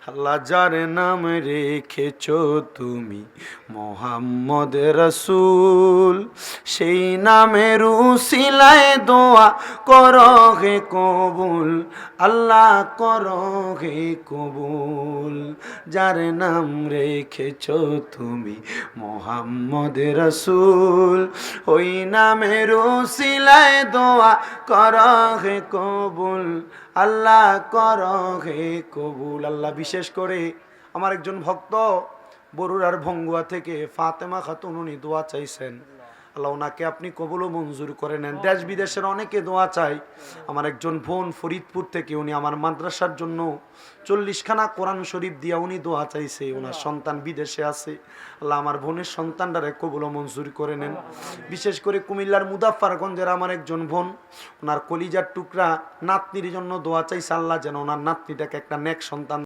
আল্লাহ যার নাম রেখেছো তুমি মোহাম্মদ রসুল, সেই নামের উসিলায় দোয়া করো হে কবুল, আল্লাহ করো হে কবুল। যার নাম রেখেছো তুমি মোহাম্মদ রসুল, ওই নামের উসিলায় দোয়া করো হে কবুল, আল্লাহ করো হে কবুল। আল্লাহ বিশেষ করে আমার একজন ভক্ত বরুড়ার ভঙ্গুয়া থেকে ফাতেমা খাতুন, উনি দোয়া চাইছেন, আল্লাহ ওনাকে আপনি কবুল ও মঞ্জুর করে নেন। দেশ বিদেশের অনেকে দোয়া চাই। আমার একজন বোন ফরিদপুর থেকে, উনি আমার মাদ্রাসার জন্য 40খানা কোরআন শরীফ দিয়া উনি দোয়া চাইছে, ওনার সন্তান বিদেশে আছে। আল্লাহ আমার বোনের সন্তানটারে কবুল ও মঞ্জুর করে নেন। বিশেষ করে কুমিল্লার মুদাফফারগঞ্জের আমার একজন বোন, ওনার কলিজার টুকরা নাতনির জন্য দোয়া চাইছে, আল্লাহ যেন ওনার নাতনিটাকে একটা নেক সন্তান